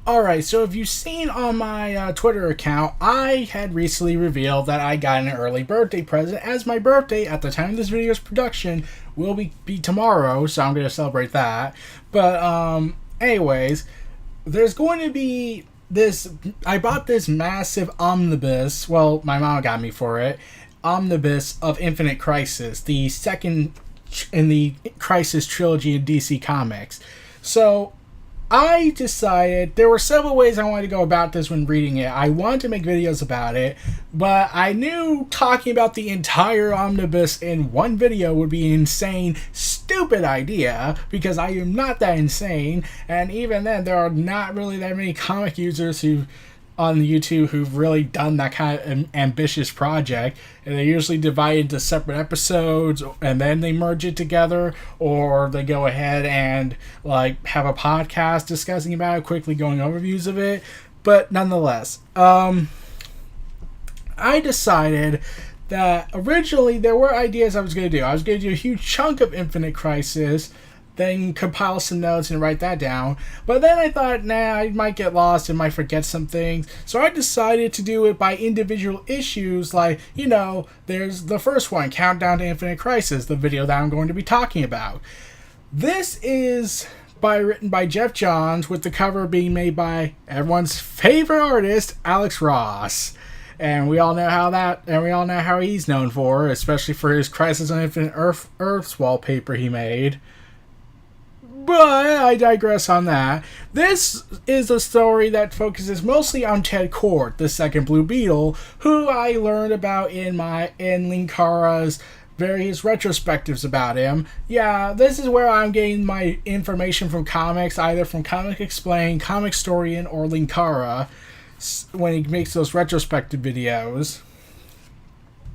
Alright, so if you've seen on my Twitter account, I had recently revealed that I got an early birthday present, as my birthday, at the time of this video's production, will be tomorrow, so I'm going to celebrate that. But, anyways, there's going to be this. I bought this massive omnibus, well, my mom got me for it, omnibus of Infinite Crisis, the second in the Crisis trilogy in DC Comics. So, I decided there were several ways I wanted to go about this when reading it. I wanted to make videos about it, but I knew talking about the entire omnibus in one video would be an insane, stupid idea, because I am not that insane, and even then, there are not really that many comic users who on YouTube who've really done that kind of ambitious project, and they usually divide into separate episodes and then they merge it together, or they go ahead and like have a podcast discussing about it, quickly going overviews of it. But nonetheless, I decided that originally there were ideas I was going to do. I was going to do a huge chunk of Infinite Crisis, then compile some notes and write that down. But then I thought, nah, I might get lost and might forget some things. So I decided to do it by individual issues, like, there's the first one, Countdown to Infinite Crisis, the video that I'm going to be talking about. This is written by Jeff Johns, with the cover being made by everyone's favorite artist, Alex Ross. And we all know how he's known for, especially for his Crisis on Infinite Earths wallpaper he made. But I digress on that. This is a story that focuses mostly on Ted Kord, the second Blue Beetle, who I learned about in Linkara's various retrospectives about him. Yeah, this is where I'm getting my information from comics, either from Comic Explain, Comic Storian, or Linkara, when he makes those retrospective videos.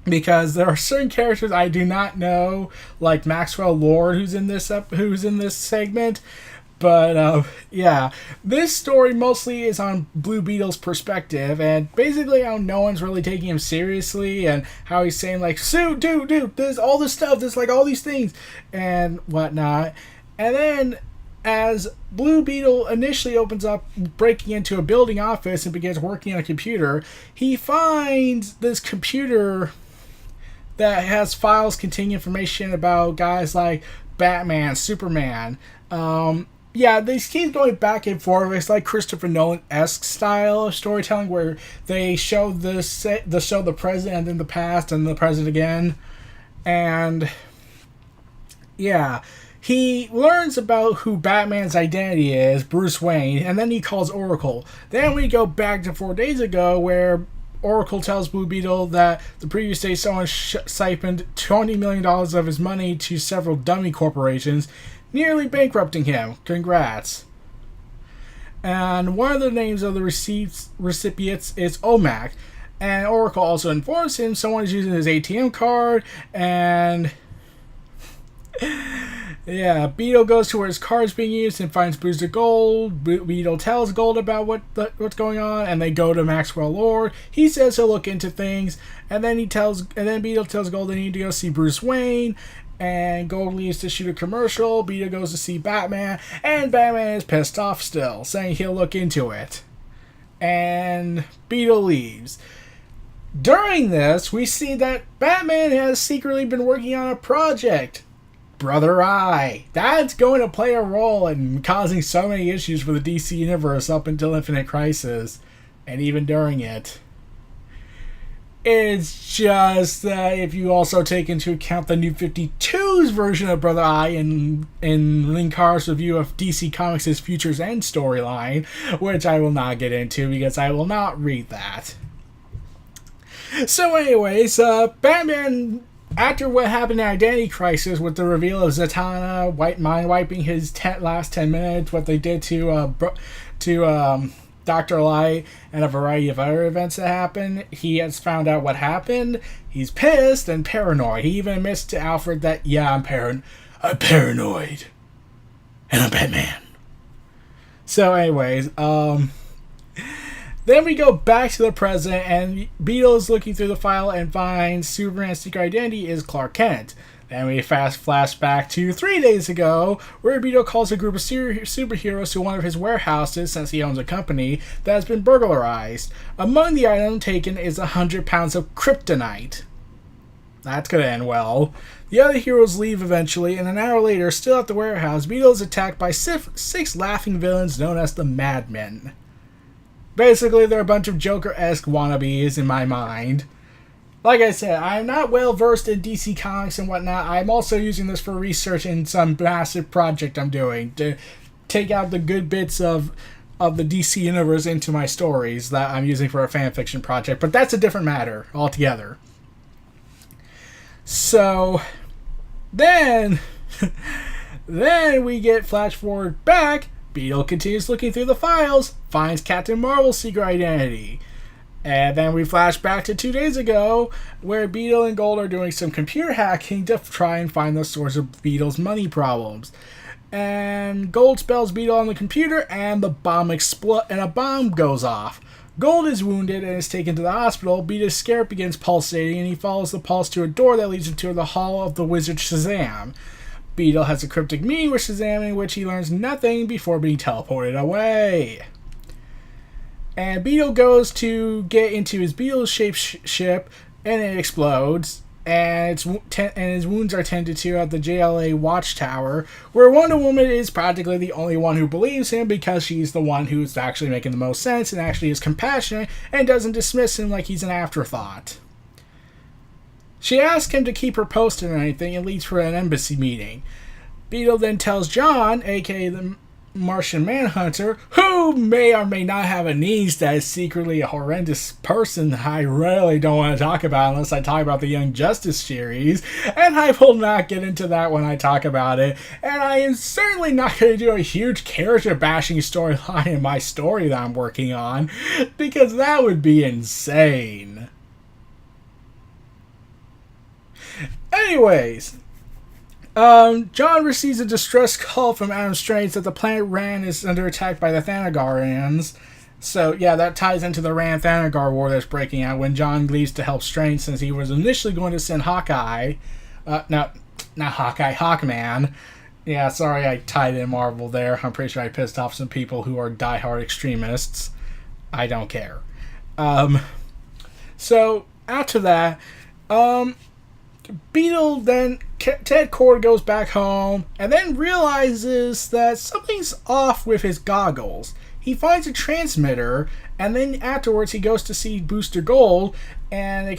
Because there are certain characters I do not know, like Maxwell Lord, who's in this segment. But yeah, this story mostly is on Blue Beetle's perspective, and basically how no one's really taking him seriously, and how he's saying like, "Sue, dude, there's all this stuff, there's like all these things, and whatnot." And then, as Blue Beetle initially opens up, breaking into a building office and begins working on a computer, he finds this computer that has files containing information about guys like Batman, Superman. They keep going back and forth. It's like Christopher Nolan-esque style of storytelling, where they show the present and then the past and the present again. And yeah, he learns about who Batman's identity is, Bruce Wayne, and then he calls Oracle. Then we go back to 4 days ago, where Oracle tells Blue Beetle that the previous day someone siphoned $20 million of his money to several dummy corporations, nearly bankrupting him. Congrats. And one of the names of the recipients is OMAC. And Oracle also informs him someone is using his ATM card, and yeah, Beetle goes to where his card is being used and finds Booster Gold. Beetle tells Gold about what's going on, and they go to Maxwell Lord. He says he'll look into things, and then Beetle tells Gold they need to go see Bruce Wayne, and Gold leaves to shoot a commercial. Beetle goes to see Batman, and Batman is pissed off still, saying he'll look into it. And Beetle leaves. During this, we see that Batman has secretly been working on a project, Brother Eye. That's going to play a role in causing so many issues for the DC Universe up until Infinite Crisis, and even during it. It's just that if you also take into account the New 52's version of Brother Eye in Linkara's review of DC Comics' Futures End storyline, which I will not get into because I will not read that. So anyways, Batman, after what happened in Identity Crisis with the reveal of Zatanna mind wiping his last 10 minutes, what they did to Dr. Light, and a variety of other events that happened, he has found out what happened. He's pissed and paranoid. He even admits to Alfred that, yeah, I'm paranoid. And I'm Batman. So anyways, then we go back to the present, and Beetle is looking through the file and finds Superman's secret identity is Clark Kent. Then we flash back to 3 days ago, where Beetle calls a group of superheroes to one of his warehouses, since he owns a company, that has been burglarized. Among the items taken is 100 pounds of kryptonite. That's gonna end well. The other heroes leave eventually, and an hour later, still at the warehouse, Beetle is attacked by 6 laughing villains known as the Madmen. Basically, they're a bunch of Joker-esque wannabes in my mind. Like I said, I'm not well versed in DC Comics and whatnot. I'm also using this for research in some massive project I'm doing to take out the good bits of the DC universe into my stories that I'm using for a fanfiction project. But that's a different matter altogether. So, then we get flash forward back. Beetle continues looking through the files, finds Captain Marvel's secret identity. And then we flash back to 2 days ago, where Beetle and Gold are doing some computer hacking to try and find the source of Beetle's money problems. And Gold spells Beetle on the computer, and the bomb explodes, and a bomb goes off. Gold is wounded and is taken to the hospital. Beetle's scarab begins pulsating, and he follows the pulse to a door that leads into the hall of the wizard Shazam. Beetle has a cryptic meeting with Shazam in which he learns nothing before being teleported away. And Beetle goes to get into his Beetle-shaped ship, and it explodes. And his wounds are tended to at the JLA Watchtower, where Wonder Woman is practically the only one who believes him, because she's the one who's actually making the most sense and actually is compassionate and doesn't dismiss him like he's an afterthought. She asks him to keep her posted on anything and leaves for an embassy meeting. Beetle then tells John, aka the Martian Manhunter, who may or may not have a niece that is secretly a horrendous person I really don't want to talk about unless I talk about the Young Justice series, and I will not get into that when I talk about it, and I am certainly not going to do a huge character bashing storyline in my story that I'm working on, because that would be insane. Anyways, John receives a distress call from Adam Strange that the planet Rann is under attack by the Thanagarians. So, yeah, that ties into the Rann-Thanagar war that's breaking out when John leaves to help Strange, since he was initially going to send Hawkeye. Not Hawkeye, Hawkman. Yeah, sorry I tied in Marvel there. I'm pretty sure I pissed off some people who are diehard extremists. I don't care. So, after that, Beetle then, Ted Kord goes back home and then realizes that something's off with his goggles. He finds a transmitter, and then afterwards he goes to see Booster Gold, and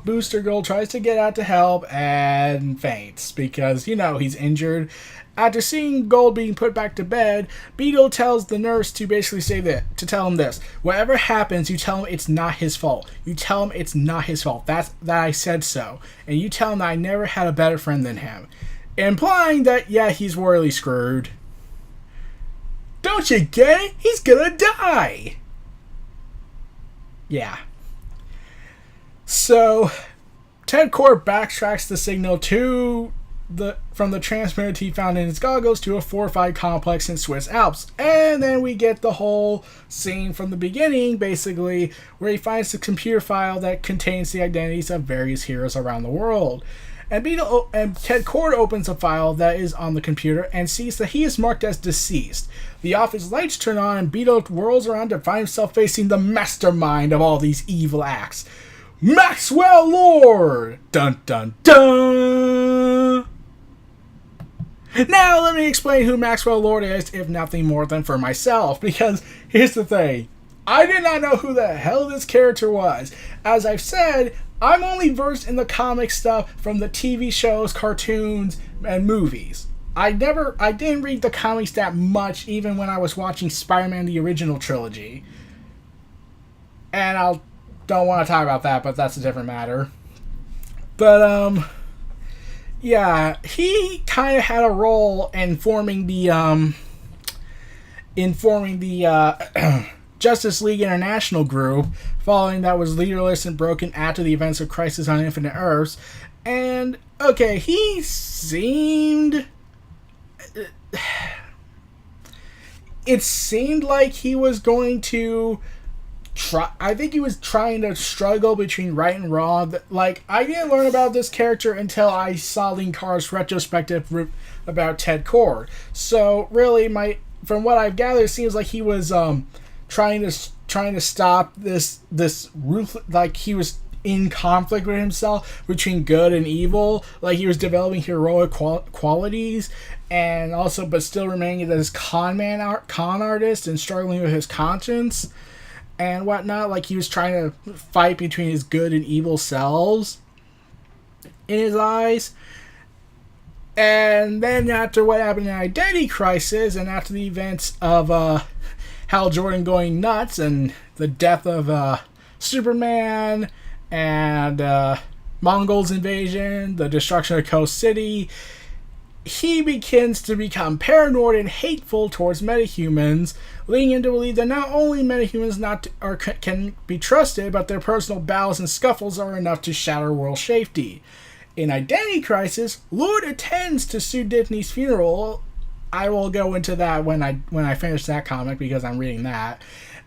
Booster Gold tries to get out to help and faints because, he's injured. After seeing Gold being put back to bed, Beetle tells the nurse to basically to tell him this: whatever happens, you tell him it's not his fault. You tell him it's not his fault. That I said so. And you tell him that I never had a better friend than him. Implying that, yeah, he's royally screwed. Don't you get it? He's gonna die! Yeah. So, Ted Kord backtracks the signal from the transmitter he found in his goggles to a fortified complex in Swiss Alps. And then we get the whole scene from the beginning, basically, where he finds the computer file that contains the identities of various heroes around the world. And Ted Kord opens a file that is on the computer and sees that he is marked as deceased. The office lights turn on, and Beetle whirls around to find himself facing the mastermind of all these evil acts, Maxwell Lord! Dun dun dun! Now let me explain who Maxwell Lord is, if nothing more than for myself, because here's the thing. I did not know who the hell this character was. As I've said, I'm only versed in the comic stuff from the TV shows, cartoons, and movies. I didn't read the comics that much, even when I was watching Spider-Man the original trilogy. And I don't want to talk about that, but that's a different matter. But, yeah, he kind of had a role in forming the Justice League International group, following that was leaderless and broken after the events of Crisis on Infinite Earths. And, okay, he seemed... It seemed like he was going to I think he was trying to struggle between right and wrong. Like, I didn't learn about this character until I saw Linkar's retrospective about Ted Cord. So really, from what I've gathered, it seems like he was trying to stop this like he was in conflict with himself between good and evil. Like, he was developing heroic qualities, and also but still remaining this con artist and struggling with his conscience and whatnot. Like, he was trying to fight between his good and evil selves in his eyes. And then after what happened in Identity Crisis, and after the events of Hal Jordan going nuts and the death of Superman and Mongols invasion, the destruction of Coast City, he begins to become paranoid and hateful towards metahumans, leading him to believe that not only metahumans can be trusted, but their personal battles and scuffles are enough to shatter world safety. In Identity Crisis, Lord attends to Sue Dibney's funeral. I will go into that when I finish that comic, because I'm reading that,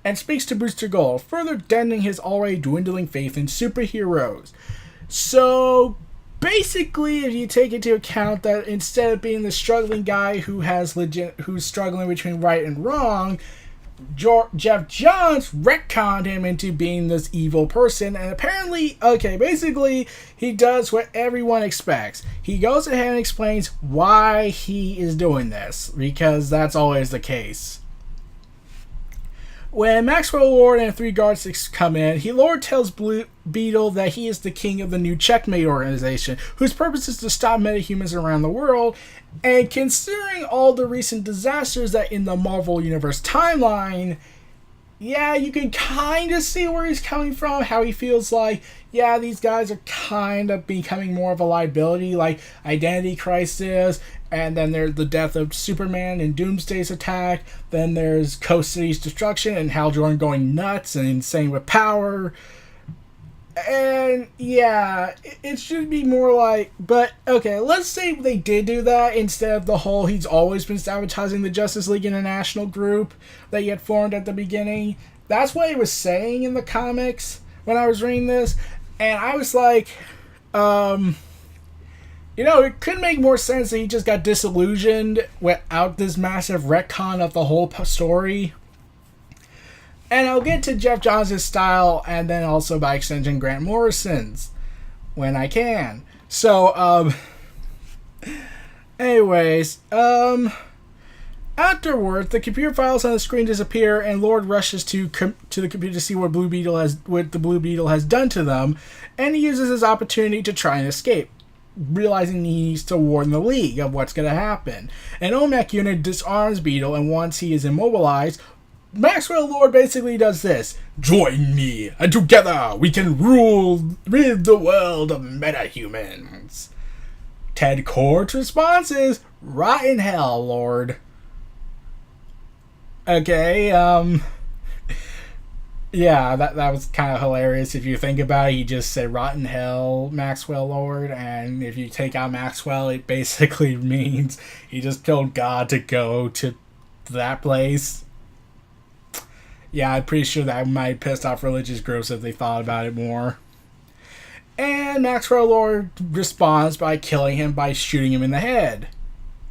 and speaks to Booster Gold, further denting his already dwindling faith in superheroes. So basically, if you take into account that instead of being the struggling guy who's struggling between right and wrong, Jeff Johns retconned him into being this evil person, and apparently, basically, he does what everyone expects. He goes ahead and explains why he is doing this, because that's always the case. When Maxwell Lord and 3 guards come in, Lord tells Blue Beetle that he is the king of the new Checkmate organization, whose purpose is to stop metahumans around the world. And considering all the recent disasters that in the Marvel Universe timeline, yeah, you can kind of see where he's coming from, how he feels like, yeah, these guys are kind of becoming more of a liability, like Identity Crisis, and then there's the death of Superman in Doomsday's attack, then there's Coast City's destruction, and Hal Jordan going nuts and insane with power. And yeah, it should be more like, but okay, let's say they did do that instead of the whole he's always been sabotaging the Justice League International group that he had formed at the beginning. That's what he was saying in the comics when I was reading this, and I was like, it could make more sense that he just got disillusioned without this massive retcon of the whole story. And I'll get to Jeff Johns' style, and then also by extension Grant Morrison's when I can. So, anyways, afterwards, the computer files on the screen disappear, and Lord rushes to the computer to see what the Blue Beetle has done to them, and he uses his opportunity to try and escape, realizing he needs to warn the League of what's going to happen. An OMAC unit disarms Beetle, and once he is immobilized, Maxwell Lord basically does this: "Join me, and together we can rid the world of metahumans." Ted Cord's response is, "Rot in hell, Lord." Okay, yeah, that was kind of hilarious if you think about it. He just said "rot in hell, Maxwell Lord," and if you take out Maxwell, it basically means he just told God to go to that place. Yeah, I'm pretty sure that might have pissed off religious groups if they thought about it more. And Maxwell Lord responds by killing him by shooting him in the head.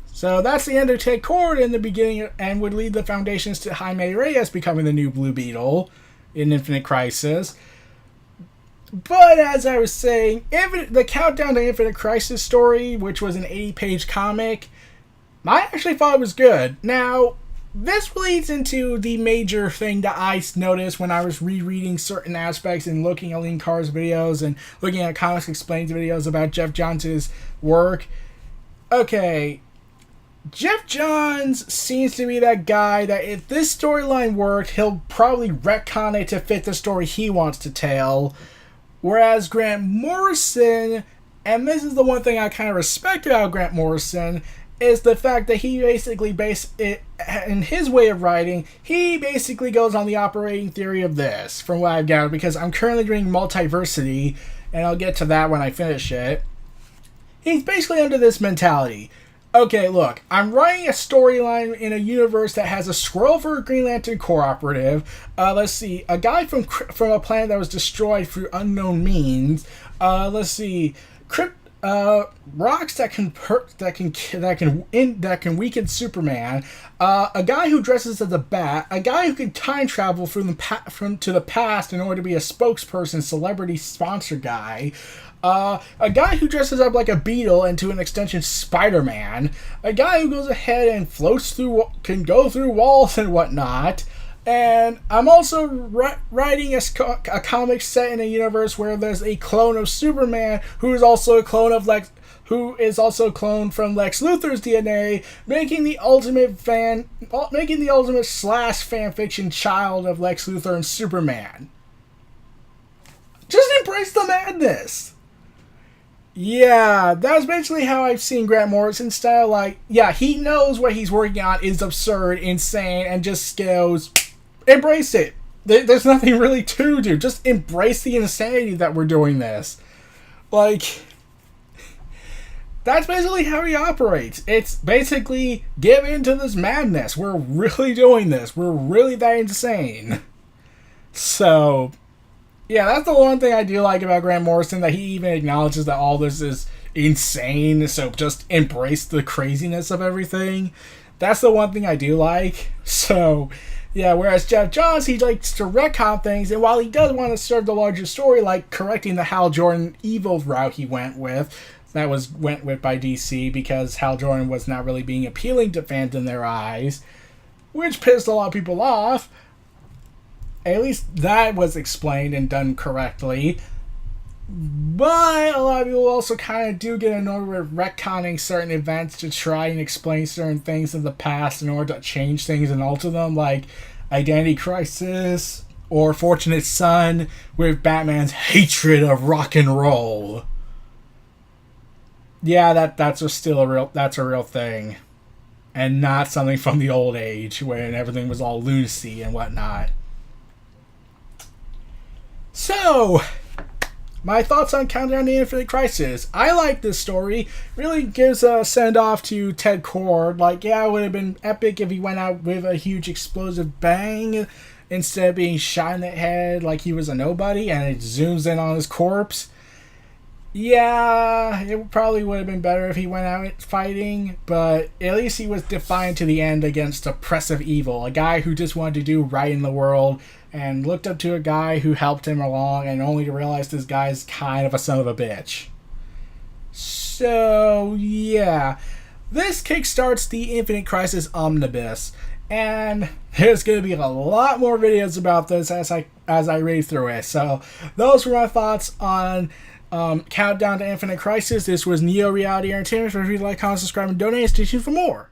So that's the end of Ted Cord in the beginning, and would lead the foundations to Jaime Reyes becoming the new Blue Beetle in Infinite Crisis. But as I was saying, the Countdown to Infinite Crisis story, which was an 80-page comic, I actually thought it was good. Now, this leads into the major thing that I noticed when I was rereading certain aspects and looking at Lean Carr's videos and looking at Comics Explained videos about Jeff Johns' work. Okay, Jeff Johns seems to be that guy that if this storyline worked, he'll probably retcon it to fit the story he wants to tell. Whereas Grant Morrison, and this is the one thing I kind of respect about Grant Morrison, is the fact that he basically in his way of writing, he basically goes on the operating theory of this, from what I've gathered, because I'm currently reading Multiversity, and I'll get to that when I finish it. He's basically under this mentality. Okay, look, I'm writing a storyline in a universe that has a Squirrel for a Green Lantern cooperative. Let's see, a guy from a planet that was destroyed through unknown means. Let's see, rocks that can weaken Superman. A guy who dresses as a bat. A guy who can time travel to the past in order to be a spokesperson, celebrity sponsor guy. A guy who dresses up like a beetle and to an extension Spider-Man. A guy who goes ahead and can go through walls and whatnot. And I'm also writing a comic set in a universe where there's a clone of Superman who is also a clone of cloned from Lex Luthor's DNA, making the ultimate slash fan fiction child of Lex Luthor and Superman. Just embrace the madness. Yeah, that's basically how I've seen Grant Morrison's style. Like, yeah, he knows what he's working on is absurd, insane, and just goes, embrace it. There's nothing really to do. Just embrace the insanity that we're doing this. Like, that's basically how he operates. It's basically, give into this madness. We're really doing this. We're really that insane. So, yeah, that's the one thing I do like about Grant Morrison, that he even acknowledges that all this is insane, so just embrace the craziness of everything. That's the one thing I do like. So, yeah, whereas Jeff Johns, he likes to retcon things, and while he does want to serve the larger story, like correcting the Hal Jordan evil route he went with by DC, because Hal Jordan was not really being appealing to fans in their eyes, which pissed a lot of people off. At least that was explained and done correctly. But a lot of people also kind of do get annoyed with retconning certain events to try and explain certain things in the past in order to change things and alter them, like Identity Crisis or Fortunate Son with Batman's hatred of rock and roll. Yeah, that's a real thing. And not something from the old age when everything was all lunacy and whatnot. So, my thoughts on Countdown to Infinite Crisis. I like this story. Really gives a send-off to Ted Kord. Like, yeah, it would have been epic if he went out with a huge explosive bang instead of being shot in the head like he was a nobody and it zooms in on his corpse. Yeah, it probably would have been better if he went out fighting, but at least he was defiant to the end against oppressive evil. A guy who just wanted to do right in the world and looked up to a guy who helped him along, and only to realize this guy's kind of a son of a bitch. So, yeah. This kickstarts the Infinite Crisis Omnibus, and there's going to be a lot more videos about this as I read through it. So, those were my thoughts on Countdown to Infinite Crisis. This was Neo Reality Entertainment. If you'd like, comment, subscribe, and donate, stay tuned for more.